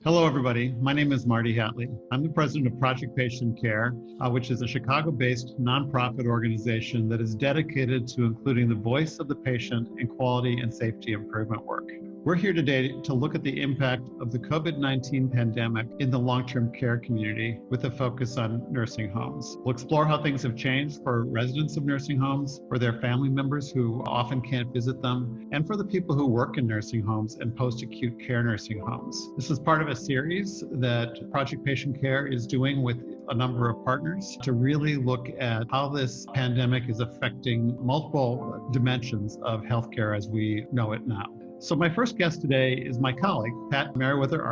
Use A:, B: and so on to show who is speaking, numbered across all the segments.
A: Hello, everybody. My name is Marty Hatley. I'm the president of Project Patient Care, which is a Chicago-based nonprofit organization that is dedicated to including the voice of the patient in quality and safety improvement work. We're here today to look at the impact of the COVID-19 pandemic in the long-term care community with a focus on nursing homes. We'll explore how things have changed for residents of nursing homes, for their family members who often can't visit them, and for the people who work in nursing homes and post-acute care nursing homes. This is part of a series that Project Patient Care is doing with a number of partners to really look at how this pandemic is affecting multiple dimensions of healthcare as we know it now. So my first guest today is my colleague, Pat Merryweather,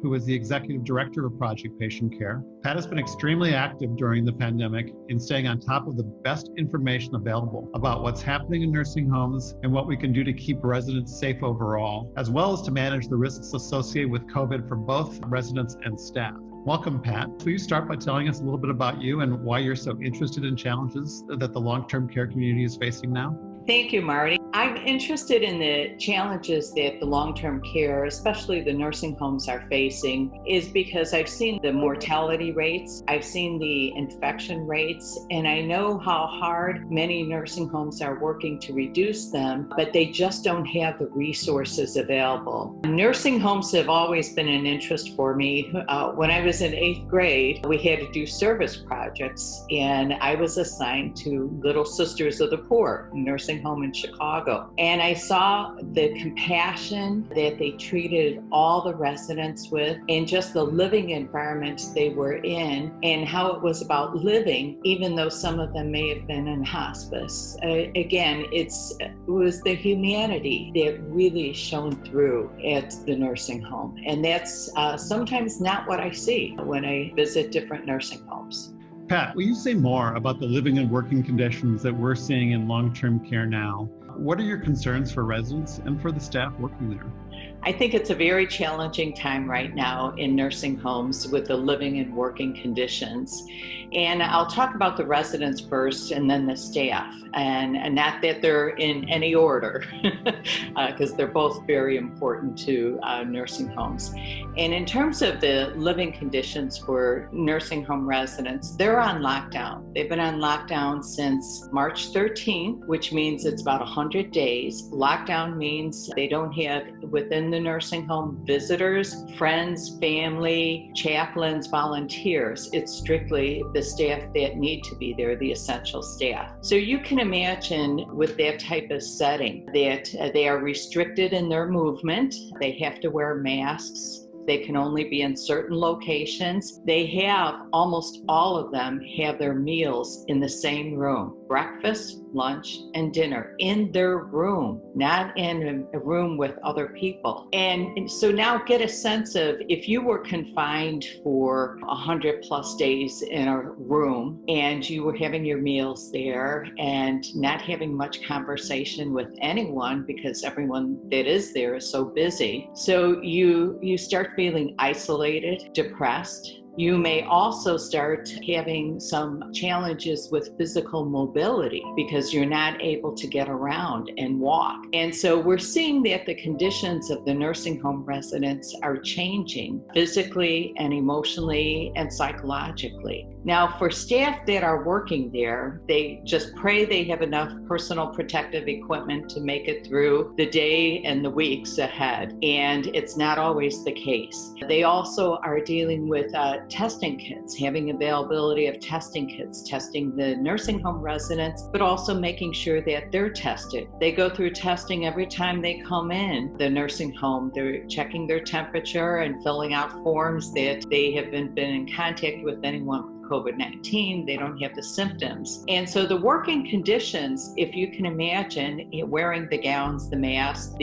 A: who is the Executive Director of Project Patient Care. Pat has been extremely active during the pandemic in staying on top of the best information available about what's happening in nursing homes and what we can do to keep residents safe overall, as well as to manage the risks associated with COVID for both residents and staff. Welcome, Pat. Will you start by telling us a little bit about you and why you're so interested in challenges that the long-term care community is facing now?
B: Thank you, Marty. I'm interested in the challenges that the long-term care, especially the nursing homes, are facing, is because I've seen the mortality rates, I've seen the infection rates, and I know how hard many nursing homes are working to reduce them, but they just don't have the resources available. Nursing homes have always been an interest for me. When I was in 8th grade, we had to do service projects, and I was assigned to Little Sisters of the Poor, nursing home in Chicago. And I saw the compassion that they treated all the residents with and just the living environment they were in and how it was about living, even though some of them may have been in hospice. Again, it was the humanity that really shone through at the nursing home. And that's sometimes not what I see when I visit different nursing homes.
A: Pat, will you say more about the living and working conditions that we're seeing in long-term care now? What are your concerns for residents and for the staff working there?
B: I think it's a very challenging time right now in nursing homes with the living and working conditions. And I'll talk about the residents first and then the staff, and not that they're in any order, because they're both very important to nursing homes. And in terms of the living conditions for nursing home residents, they're on lockdown. They've been on lockdown since March 13th, which means it's about 100 days. Lockdown means they don't have within the nursing home visitors, friends, family, chaplains, volunteers. It's strictly the staff that need to be there, the essential staff. So you can imagine with that type of setting that they are restricted in their movement. They have to wear masks. They can only be in certain locations. They have, almost all of them have their meals in the same room. Breakfast, lunch, and dinner in their room, not in a room with other people. And so now get a sense of if you were confined for 100 plus days in a room and you were having your meals there and not having much conversation with anyone because everyone that is there is so busy. So you start feeling isolated, depressed. You may also start having some challenges with physical mobility because you're not able to get around and walk. And so we're seeing that the conditions of the nursing home residents are changing physically and emotionally and psychologically. Now, for staff that are working there, they just pray they have enough personal protective equipment to make it through the day and the weeks ahead. And it's not always the case. They also are dealing with testing kits, having availability of testing kits, testing the nursing home residents, but also making sure that they're tested. They go through testing every time they come in the nursing home. They're checking their temperature and filling out forms that they have been in contact with anyone with COVID-19, they don't have the symptoms. And so the working conditions, if you can imagine, wearing the gowns, the masks,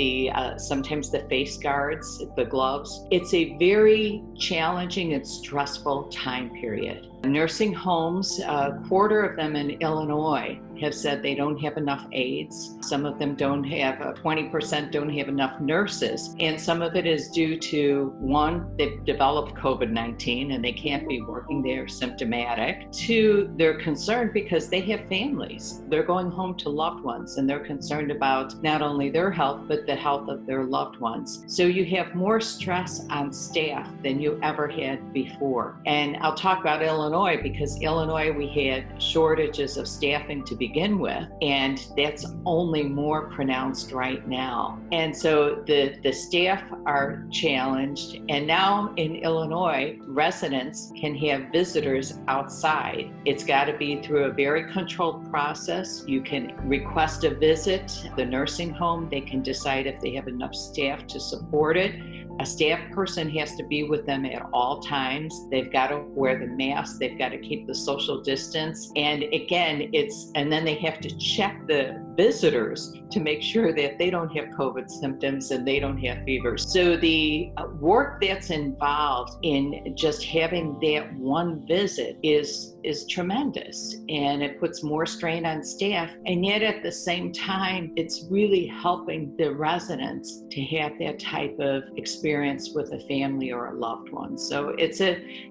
B: sometimes the face guards, the gloves, it's a very challenging and stressful time period. Nursing homes, a quarter of them in Illinois have said they don't have enough aides. Some of them don't have, 20% don't have enough nurses. And some of it is due to, one, they've developed COVID-19 and they can't be working, they're symptomatic. Two, they're concerned because they have families. They're going home to loved ones and they're concerned about not only their health, but the health of their loved ones. So you have more stress on staff than you ever had before. And I'll talk about Illinois because Illinois, we had shortages of staffing to begin with, and that's only more pronounced right now. And so the staff are challenged. And now in Illinois, residents can have visitors outside. It's got to be through a very controlled process. You can request a visit. The nursing home, they can decide if they have enough staff to support it. A staff person has to be with them at all times. They've got to wear the mask. They've got to keep the social distance. And again, and then they have to check the visitors to make sure that they don't have COVID symptoms and they don't have fevers. So the work that's involved in just having that one visit is tremendous, and it puts more strain on staff. And yet at the same time, it's really helping the residents to have that type of experience with a family or a loved one. So it's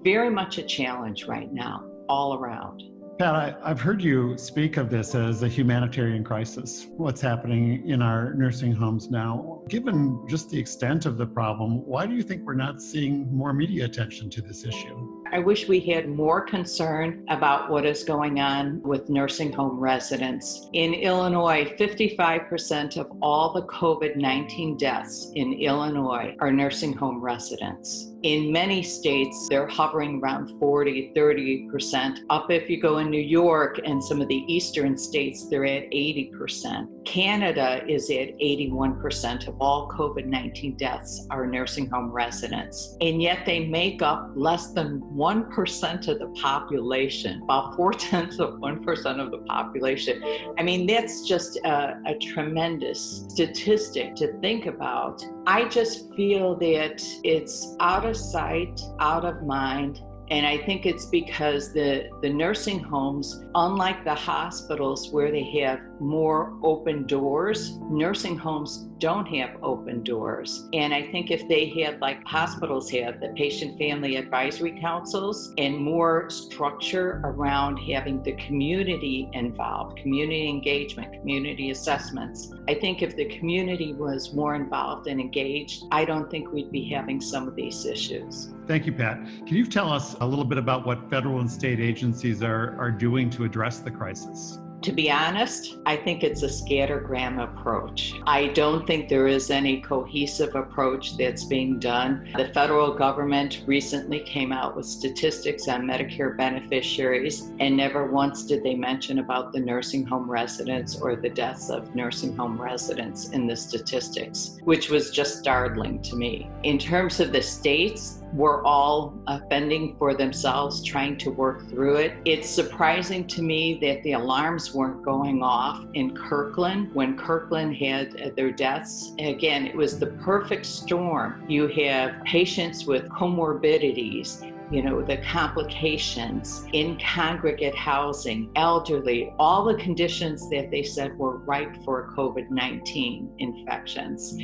B: very much a challenge right now, all around.
A: Pat, I've heard you speak of this as a humanitarian crisis, what's happening in our nursing homes now. Given just the extent of the problem, why do you think we're not seeing more media attention to this issue?
B: I wish we had more concern about what is going on with nursing home residents. In Illinois, 55% of all the COVID-19 deaths in Illinois are nursing home residents. In many states, they're hovering around 40, 30%. Up if you go in New York and some of the eastern states, they're at 80%. Canada is at 81% of all COVID-19 deaths are nursing home residents. And yet they make up less than 1% of the population, about 0.4% of the population. I mean, that's just a tremendous statistic to think about. I just feel that it's out of sight, out of mind. And I think it's because the nursing homes, unlike the hospitals where they have more open doors, nursing homes don't have open doors. And I think if they had, like hospitals have, the patient family advisory councils and more structure around having the community involved, community engagement, community assessments. I think if the community was more involved and engaged, I don't think we'd be having some of these issues.
A: Thank you, Pat. Can you tell us a little bit about what federal and state agencies are doing to address the crisis?
B: To be honest, I think it's a scattergram approach. I don't think there is any cohesive approach that's being done. The federal government recently came out with statistics on Medicare beneficiaries, and never once did they mention about the nursing home residents or the deaths of nursing home residents in the statistics, which was just startling to me. In terms of the states, we're all fending for themselves, trying to work through it. It's surprising to me that the alarms weren't going off in Kirkland when Kirkland had their deaths. Again, it was the perfect storm. You have patients with comorbidities, the complications, in congregate housing, elderly, all the conditions that they said were ripe for COVID-19 infections.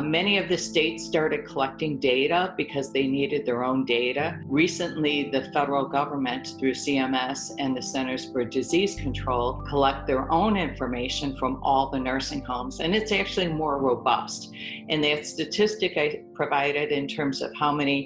B: Many of the states started collecting data because they needed their own data. Recently, the federal government, through CMS and the Centers for Disease Control, collect their own information from all the nursing homes, and it's actually more robust. And that statistic I provided in terms of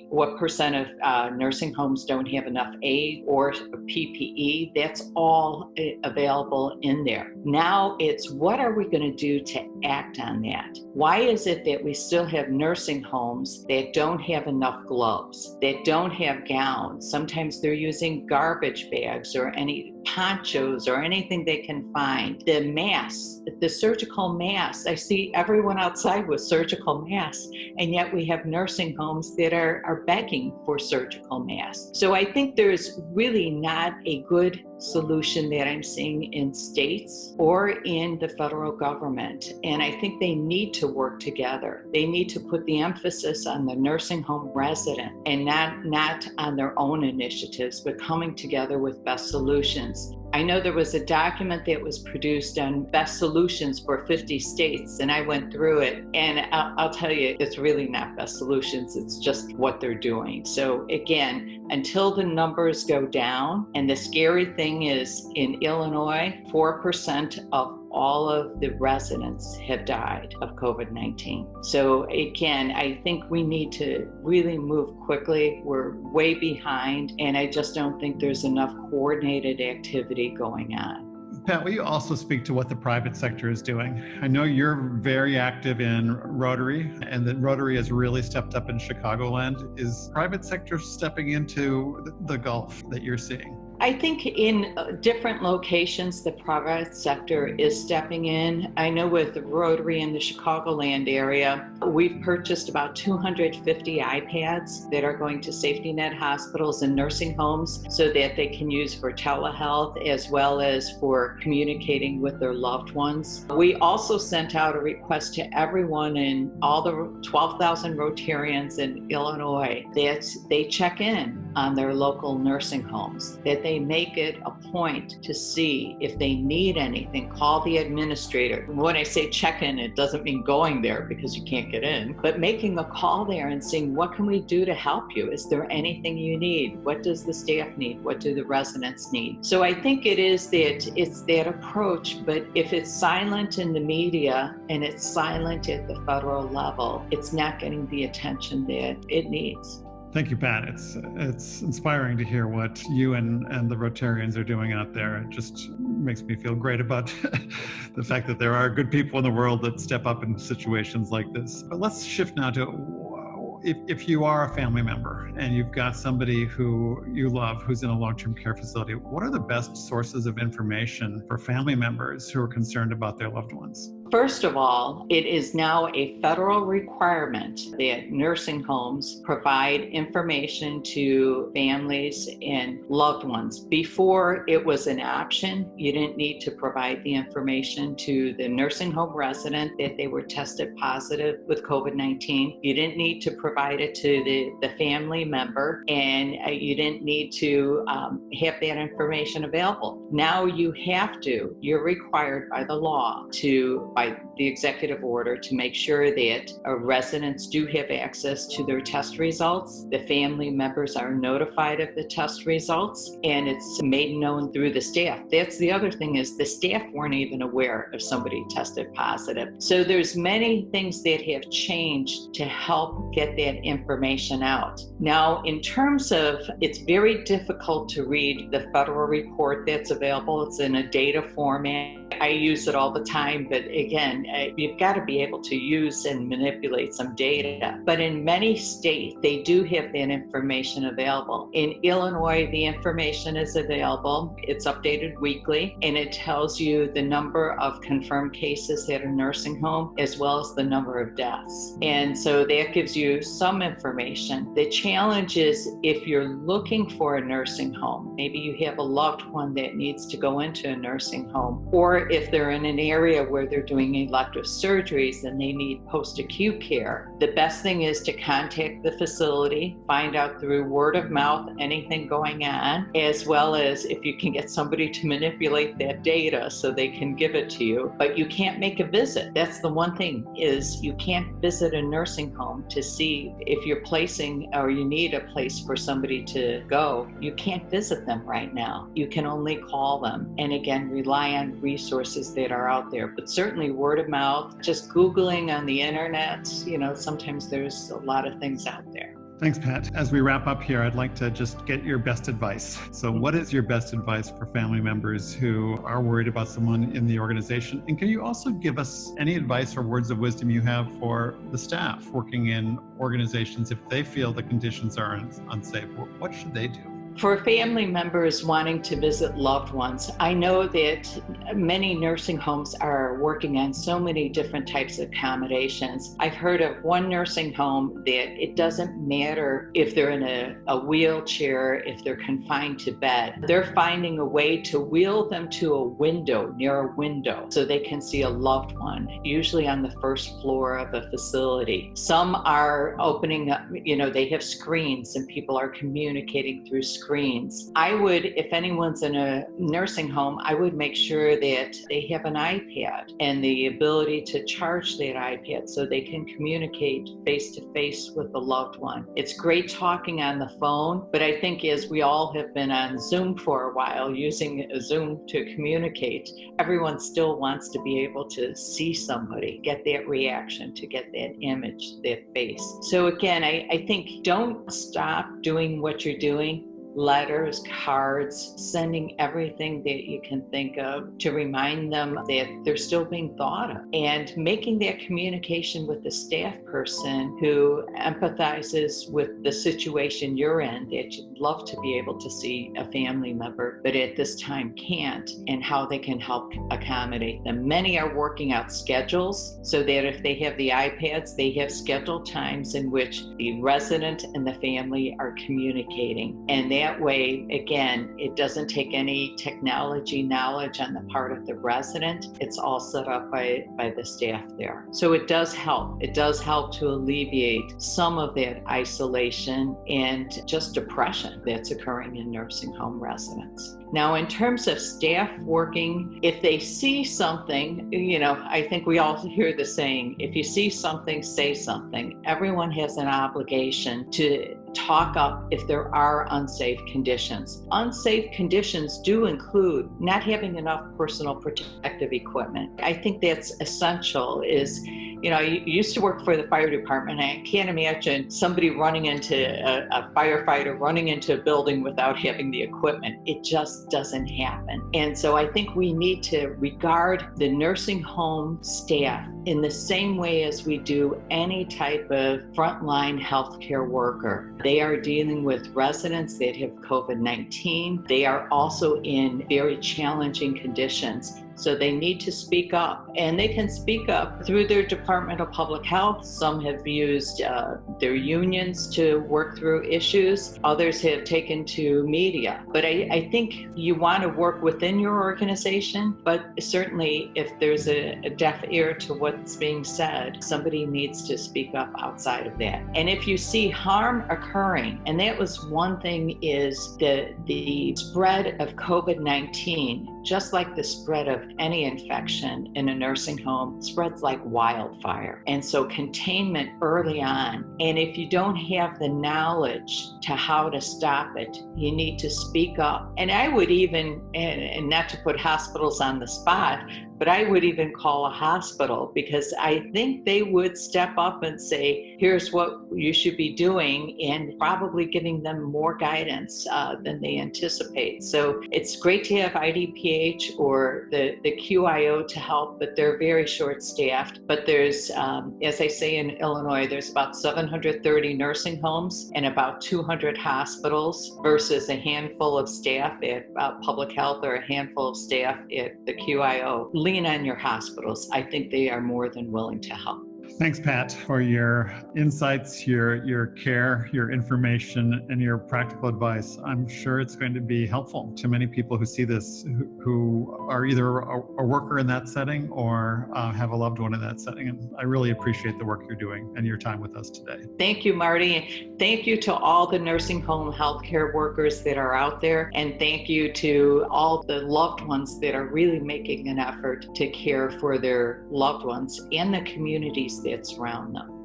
B: what percent of nursing homes don't have enough aid or PPE, that's all available in there. Now it's, what are we going to do to act on that? Why is it that we still have nursing homes that don't have enough gloves, that don't have gowns? Sometimes they're using garbage bags or any ponchos or anything they can find. The masks, the surgical masks. I see everyone outside with surgical masks, and yet we have nursing homes that are begging for surgical masks. So I think there's really not a good solution that I'm seeing in states or in the federal government. And I think they need to work together. They need to put the emphasis on the nursing home resident and not on their own initiatives, but coming together with best solutions. I know there was a document that was produced on best solutions for 50 states, and I went through it, and I'll tell you, it's really not best solutions, it's just what they're doing. So again, until the numbers go down, and the scary thing is in Illinois, 4% of all of the residents have died of COVID-19. So again, I think we need to really move quickly. We're way behind, and I just don't think there's enough coordinated activity going on.
A: Pat, will you also speak to what the private sector is doing? I know you're very active in Rotary, and that Rotary has really stepped up in Chicagoland. Is private sector stepping into the gulf that you're seeing?
B: I think in different locations, the private sector is stepping in. I know with Rotary in the Chicagoland area, we've purchased about 250 iPads that are going to safety net hospitals and nursing homes so that they can use for telehealth as well as for communicating with their loved ones. We also sent out a request to everyone in all the 12,000 Rotarians in Illinois that they check in on their local nursing homes, that they make it a point to see if they need anything, call the administrator. When I say check in, it doesn't mean going there because you can't get in, but making a call there and saying, what can we do to help you? Is there anything you need? What does the staff need? What do the residents need? So I think it's that approach, but if it's silent in the media and it's silent at the federal level, it's not getting the attention that it needs.
A: Thank you, Pat. It's inspiring to hear what you and the Rotarians are doing out there. It just makes me feel great about the fact that there are good people in the world that step up in situations like this. But let's shift now to if you are a family member and you've got somebody who you love who's in a long-term care facility, what are the best sources of information for family members who are concerned about their loved ones?
B: First of all, it is now a federal requirement that nursing homes provide information to families and loved ones. Before, it was an option. You didn't need to provide the information to the nursing home resident that they were tested positive with COVID-19. You didn't need to provide it to the family member, and you didn't need to have that information available. Now you have to. You're required by the law by the executive order to make sure that residents do have access to their test results. The family members are notified of the test results, and it's made known through the staff. That's the other thing, is the staff weren't even aware if somebody tested positive. So there's many things that have changed to help get that information out. Now, in terms of, it's very difficult to read the federal report that's available. It's in a data format. I use it all the time, but again, you've got to be able to use and manipulate some data. But in many states, they do have that information available. In Illinois, the information is available. It's updated weekly, and it tells you the number of confirmed cases at a nursing home, as well as the number of deaths. And so that gives you some information. The challenge is if you're looking for a nursing home, maybe you have a loved one that needs to go into a nursing home, or if they're in an area where they're doing elective surgeries and they need post-acute care, the best thing is to contact the facility, find out through word of mouth anything going on, as well as if you can get somebody to manipulate that data so they can give it to you. But you can't make a visit. That's the one thing, is you can't visit a nursing home to see if you're placing or you need a place for somebody to go. You can't visit them right now. You can only call them, and again, rely on resources that are out there. But certainly word of mouth, just Googling on the internet, sometimes there's a lot of things out there.
A: Thanks, Pat. As we wrap up here, I'd like to just get your best advice. So what is your best advice for family members who are worried about someone in the organization? And can you also give us any advice or words of wisdom you have for the staff working in organizations if they feel the conditions are unsafe? What should they do?
B: For family members wanting to visit loved ones, I know that many nursing homes are working on so many different types of accommodations. I've heard of one nursing home that it doesn't matter if they're in a wheelchair, if they're confined to bed. They're finding a way to wheel them to a window, near a window, so they can see a loved one, usually on the first floor of a facility. Some are opening up, they have screens and people are communicating through screens. I would, if anyone's in a nursing home, I would make sure that they have an iPad and the ability to charge that iPad so they can communicate face to face with the loved one. It's great talking on the phone, but I think as we all have been on Zoom for a while, using Zoom to communicate, everyone still wants to be able to see somebody, get that reaction, to get that image, that face. So again, I think don't stop doing what you're doing. Letters, cards, sending everything that you can think of to remind them that they're still being thought of, and making that communication with the staff person who empathizes with the situation you're in, that you'd love to be able to see a family member, but at this time can't, and how they can help accommodate them. Many are working out schedules so that if they have the iPads, they have scheduled times in which the resident and the family are communicating. And that way, again, it doesn't take any technology knowledge on the part of the resident. It's all set up by the staff there. So it does help. It does help to alleviate some of that isolation and just depression that's occurring in nursing home residents. Now, in terms of staff working, if they see something, I think we all hear the saying, if you see something, say something. Everyone has an obligation to talk up if there are unsafe conditions. Unsafe conditions do include not having enough personal protective equipment. I think that's essential. I used to work for the fire department. I can't imagine somebody running into a firefighter running into a building without having the equipment. It just doesn't happen. And so I think we need to regard the nursing home staff in the same way as we do any type of frontline healthcare worker. They are dealing with residents that have COVID-19. They are also in very challenging conditions. So they need to speak up, and they can speak up through their Department of Public Health. Some have used their unions to work through issues. Others have taken to media. But I think you want to work within your organization, but certainly if there's a deaf ear to what's being said, somebody needs to speak up outside of that. And if you see harm occurring, and that was one thing, is the spread of COVID-19, just like the spread of any infection in a nursing home, spreads like wildfire. And so containment early on. And if you don't have the knowledge to how to stop it, you need to speak up. And I would even, and not to put hospitals on the spot, but I would even call a hospital, because I think they would step up and say, here's what you should be doing, and probably giving them more guidance than they anticipate. So it's great to have IDPH or the QIO to help, but they're very short-staffed. But there's, as I say in Illinois, there's about 730 nursing homes and about 200 hospitals versus a handful of staff at public health or a handful of staff at the QIO. Lean on your hospitals. I think they are more than willing to help.
A: Thanks, Pat, for your insights, your care, your information, and your practical advice. I'm sure it's going to be helpful to many people who see this, who are either a worker in that setting or have a loved one in that setting. And I really appreciate the work you're doing and your time with us today.
B: Thank you, Marty. Thank you to all the nursing home healthcare workers that are out there. And thank you to all the loved ones that are really making an effort to care for their loved ones and the communities that surround them.